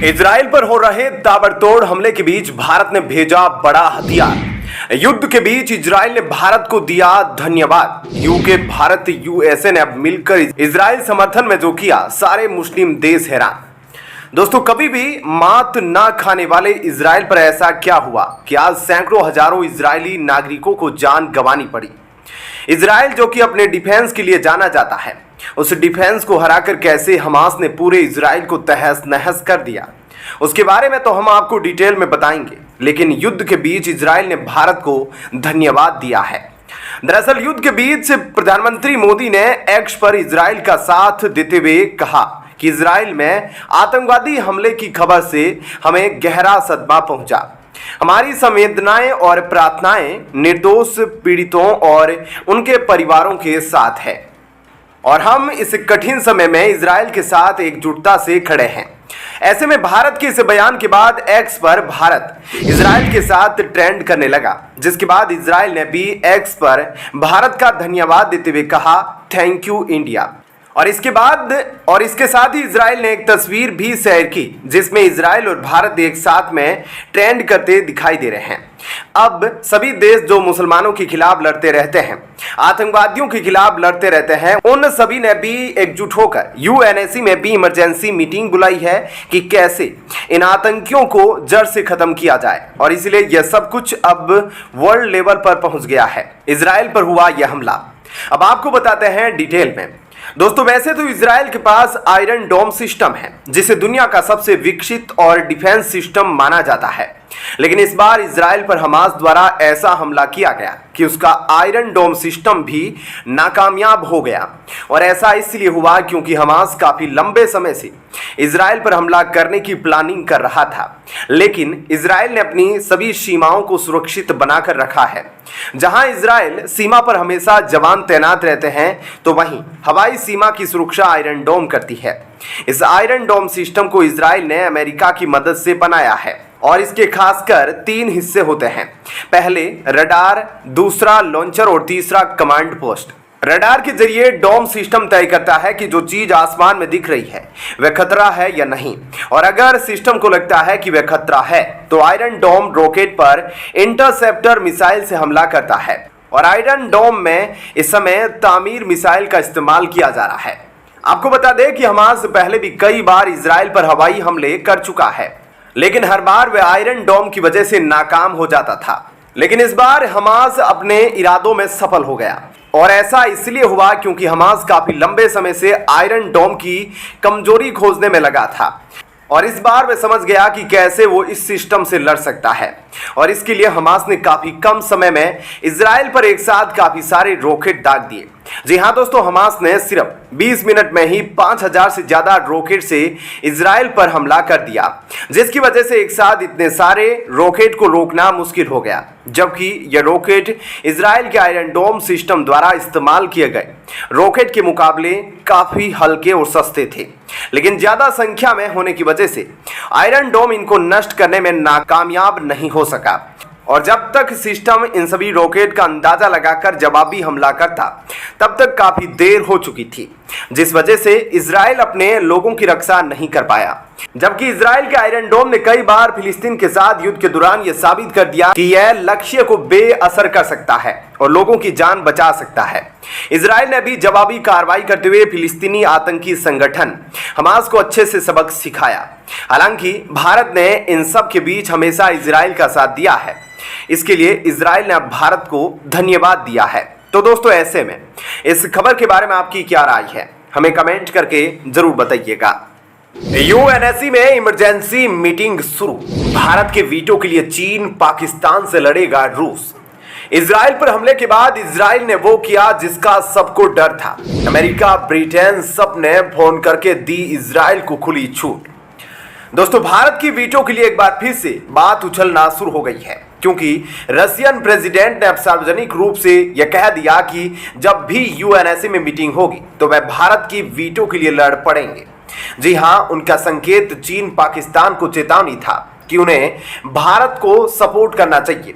Israel पर हो रहे ताबड़तोड़ हमले के बीच भारत ने भेजा बड़ा हथियार। युद्ध के बीच इजराइल ने भारत को दिया धन्यवाद। यूके, भारत, यूएसए ने अब मिलकर इजराइल समर्थन में जो किया, सारे मुस्लिम देश हैरान। दोस्तों, कभी भी मात ना खाने वाले इजराइल पर ऐसा क्या हुआ कि आज सैकड़ों हजारों इजरायली नागरिकों को जान गंवानी पड़ी। इजराइल जो कि अपने डिफेंस के लिए जाना जाता है, उस डिफेंस को हराकर कैसे हमास ने पूरे इजराइल को तहस नहस कर दिया, उसके बारे में तो हम आपको डिटेल में बताएंगे। लेकिन युद्ध के बीच इजराइल ने भारत को धन्यवाद दिया है। दरअसल युद्ध के बीच प्रधानमंत्री मोदी ने एक्स पर इजराइल का साथ देते हुए कहा कि इजराइल में आतंकवादी हमले की खबर से हमें गहरा सदमा पहुंचा। हमारी संवेदनाएं और प्रार्थनाएं निर्दोष पीड़ितों और उनके परिवारों के साथ है और हम इस कठिन समय में इजराइल के साथ एकजुटता से खड़े हैं। ऐसे में भारत के इस बयान के बाद एक्स पर भारत इजराइल के साथ ट्रेंड करने लगा, जिसके बाद इजराइल ने भी एक्स पर भारत का धन्यवाद देते हुए कहा, थैंक यू इंडिया। और इसके साथ ही इजराइल ने एक तस्वीर भी शेयर की, जिसमें इजराइल और भारत एक साथ में ट्रेंड करते दिखाई दे रहे हैं। अब सभी देश जो मुसलमानों के खिलाफ लड़ते रहते हैं, आतंकवादियों के खिलाफ लड़ते रहते हैं, उन सभी ने भी एकजुट होकर यूएनएससी में भी इमरजेंसी मीटिंग बुलाई है कि कैसे इन आतंकियों को जड़ से खत्म किया जाए। और इसलिए यह सब कुछ अब वर्ल्ड लेवल पर पहुंच गया है। इजराइल पर हुआ यह हमला अब आपको बताते हैं डिटेल में। दोस्तों, वैसे तो इजराइल के पास आयरन डोम सिस्टम है, जिसे दुनिया का सबसे विकसित और डिफेंस सिस्टम माना जाता है। लेकिन इस बार इजराइल पर हमास द्वारा ऐसा हमला किया गया कि उसका आयरन डोम सिस्टम भी नाकामयाब हो गया। और ऐसा इसलिए हुआ क्योंकि हमास काफी लंबे समय से इजराइल पर हमला करने की प्लानिंग कर रहा था। लेकिन इजराइल ने अपनी सभी सीमाओं को सुरक्षित बनाकर रखा है। जहां इजराइल सीमा पर हमेशा जवान तैनात रहते हैं, तो वहीं हवाई सीमा की सुरक्षा आयरन डोम करती है। इस आयरन डोम सिस्टम को इजराइल ने अमेरिका की मदद से बनाया है और इसके खासकर 3 हिस्से होते हैं। पहले रडार, दूसरा लॉन्चर और तीसरा कमांड पोस्ट। रडार के जरिए डोम सिस्टम तय करता है कि जो चीज आसमान में दिख रही है वह खतरा है या नहीं, और अगर सिस्टम को लगता है कि वह खतरा है तो आयरन डोम रॉकेट पर इंटरसेप्टर मिसाइल से हमला करता है। और आयरन डोम में इस समय तामीर मिसाइल का इस्तेमाल किया जा रहा है। आपको बता दें कि हमास पहले भी कई बार इजराइल पर हवाई हमले कर चुका है, लेकिन हर बार वह आयरन डोम की वजह से नाकाम हो जाता था। लेकिन इस बार हमास अपने इरादों में सफल हो गया, और ऐसा इसलिए हुआ क्योंकि हमास काफी लंबे समय से आयरन डोम की कमजोरी खोजने में लगा था। और इस बार वह समझ गया कि कैसे वो इस सिस्टम से लड़ सकता है। और इसके लिए हमास ने काफी कम समय में इजराइल पर एक साथ काफी सारे रॉकेट दाग दिए। जी हाँ दोस्तों, हमास ने सिर्फ 20 मिनट में ही 5000 से ज्यादा रॉकेट से इजराइल पर हमला कर दिया, जिसकी वजह से एक साथ इतने सारे रॉकेट को रोकना मुश्किल हो गया। जबकि ये रॉकेट इजराइल के आयरन डोम सिस्टम द्वारा इस्तेमाल किए गए रॉकेट के मुकाबले काफी हल्के और सस्ते थे, लेकिन ज्यादा संख्या में होने की वजह से आयरन डोम इनको नष्ट करने में नाकामयाब नहीं हो सका। और जब तक सिस्टम इन सभी रॉकेट का अंदाजा लगाकर जवाबी हमला करता, तब तक काफी देर हो चुकी थी, जिस वजह से इजराइल अपने लोगों की रक्षा नहीं कर पाया। जबकि इजराइल के आयरन डोम ने कई बार फिलिस्तीन के साथ युद्ध के दौरान यह साबित कर दिया कि यह लक्ष्य को बेअसर कर सकता है और लोगों की जान बचा सकता है। इजराइल ने भी जवाबी कार्रवाई करते हुए फिलिस्तीनी आतंकी संगठन हमास को अच्छे से सबक सिखाया। हालांकि भारत ने इन सब के बीच हमेशा इजराइल का साथ दिया है। इसके लिए इजराइल ने अब भारत को धन्यवाद दिया है। तो दोस्तों, ऐसे में इस खबर के बारे में आपकी क्या राय है, हमें कमेंट करके जरूर बताइएगा। यूएनएससी में इमरजेंसी मीटिंग शुरू। भारत के वीटो के लिए चीन पाकिस्तान से लड़ेगा रूस। इजराइल पर हमले के बाद इजराइल ने वो किया जिसका सबको डर था। अमेरिका, ब्रिटेन सब ने फोन करके दी इजराइल को खुली छूट। दोस्तों, भारत की वीटो के लिए एक बार फिर से बात उछलना शुरू हो गई है, क्योंकि रशियन प्रेसिडेंट ने अब सार्वजनिक रूप से यह कह दिया कि जब भी यूएनएससी में मीटिंग होगी तो वह भारत की वीटो के लिए लड़ पड़ेंगे। जी हां, उनका संकेत चीन पाकिस्तान को चेतावनी था कि उन्हें भारत को सपोर्ट करना चाहिए।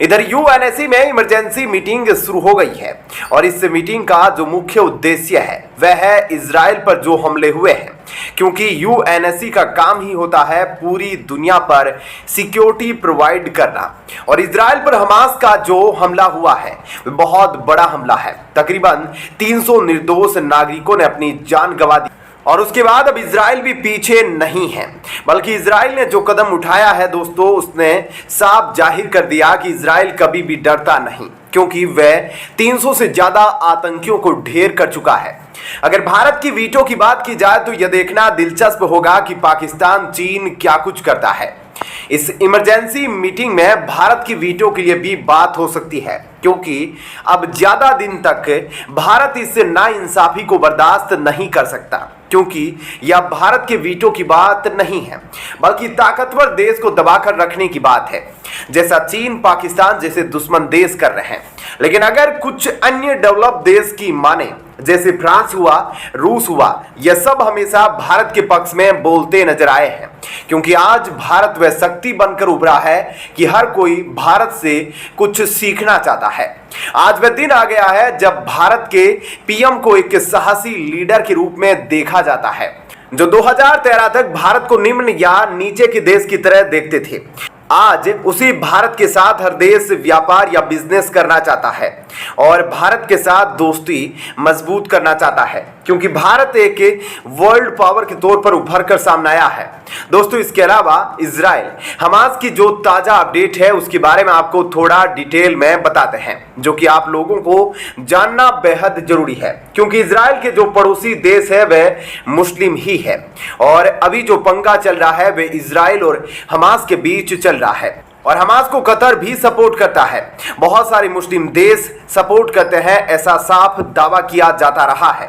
इधर यूएनएससी में इमरजेंसी मीटिंग शुरू हो गई है और इस मीटिंग का जो मुख्य उद्देश्य है वह है इजराइल पर जो हमले हुए हैं क्योंकि यूएनएससी का काम ही होता है पूरी दुनिया पर सिक्योरिटी प्रोवाइड करना। और इजराइल पर हमास का जो हमला हुआ है वह बहुत बड़ा हमला है। तकरीबन 300 निर्दोष नागरिकों ने अपनी जान गंवा दी। और उसके बाद अब इजराइल भी पीछे नहीं है, बल्कि इजराइल ने जो कदम उठाया है दोस्तों, उसने साफ जाहिर कर दिया कि इजराइल कभी भी डरता नहीं, क्योंकि वह 300 से ज्यादा आतंकियों को ढेर कर चुका है। अगर भारत की वीटो की बात की जाए तो यह देखना दिलचस्प होगा कि पाकिस्तान चीन क्या कुछ करता है। इस इमरजेंसी मीटिंग में भारत की वीटो के लिए भी बात हो सकती है, क्योंकि अब ज्यादा दिन तक भारत इस नाइंसाफी को बर्दाश्त नहीं कर सकता, क्योंकि यह भारत के वीटो की बात नहीं है, बल्कि ताकतवर देश को दबाकर रखने की बात है, जैसा चीन पाकिस्तान जैसे दुश्मन देश कर रहे हैं। लेकिन अगर कुछ अन्य डेवलप देश की माने, जैसे फ्रांस हुआ, रूस हुआ, यह सब हमेशा भारत के पक्ष में बोलते नजर आए हैं, क्योंकि आज भारत वह शक्ति बनकर उभरा है कि हर कोई भारत से कुछ सीखना चाहता है। आज वह दिन आ गया है जब भारत के पीएम को एक साहसी लीडर के रूप में देखा जाता है, जो 2013 तक भारत को निम्न या नीचे के देश की तरह देखते थे। आज उसी भारत के साथ हर देश व्यापार या बिजनेस करना चाहता है और भारत के साथ दोस्ती मजबूत करना चाहता है, क्योंकि भारत एक वर्ल्ड पावर के तौर पर उभर कर सामने आया है। दोस्तों, इसके अलावा इजराइल हमास की जो ताजा अपडेट है उसके बारे में आपको थोड़ा डिटेल में बताते हैं, जो कि आप लोगों को जानना बेहद जरूरी है, क्योंकि इजराइल के जो पड़ोसी देश है वह मुस्लिम ही है और अभी जो पंगा चल रहा है वह इजराइल और हमास के बीच चल रहा है। और हमास को कतर भी सपोर्ट करता है, बहुत सारे मुस्लिम देश सपोर्ट करते हैं, ऐसा साफ दावा किया जाता रहा है।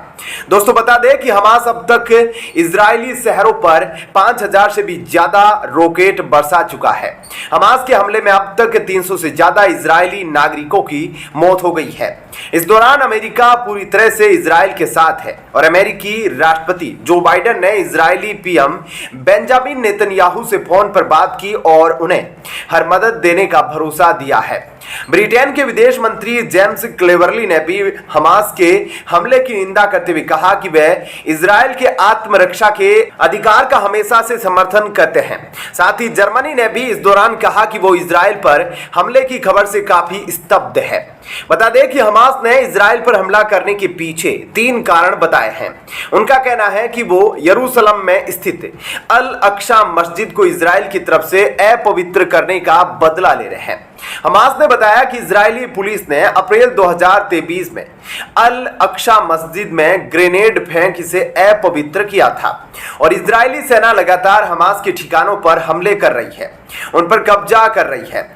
दोस्तों, बता दें कि हमास अब तक इजरायली शहरों पर 5000 से भी ज्यादा रॉकेट बरसा चुका है। हमास के हमले में अब तक 300 से ज्यादा इजरायली नागरिकों की मौत हो गई है। इस दौरान अमेरिका पूरी तरह से इजराइल के साथ है और अमेरिकी राष्ट्रपति जो बाइडेन ने इजरायली पीएम बेंजामिन नेतन्याहू से फोन पर बात की और उन्हें हर मदद देने का भरोसा दिया है। ब्रिटेन के विदेश मंत्री जेम्स क्लेवर्ली ने भी हमास के हमले की निंदा करते हुए कहा कि वह इजराइल के आत्मरक्षा के अधिकार का हमेशा से समर्थन करते हैं। साथ ही जर्मनी ने भी इस दौरान कहा कि वो इजराइल पर हमले की खबर से काफी स्तब्ध है। बता दें कि हमास ने इजराइल पर हमला करने के पीछे 3 कारण बताए हैं। उनका कहना है कि वो यरूशलेम में स्थित अल अक्सा मस्जिद को इजराइल की तरफ से अपवित्र करने का बदला ले रहे हैं। हमास ने बताया कि इजरायली पुलिस ने अप्रैल 2023 में अल अक्सा मस्जिद में ग्रेनेड फेंक इसे अपवित्र किया था और इजरायली सेना लगातार हमास के ठिकानों पर हमले कर रही है, उन पर कब्जा कर रही है।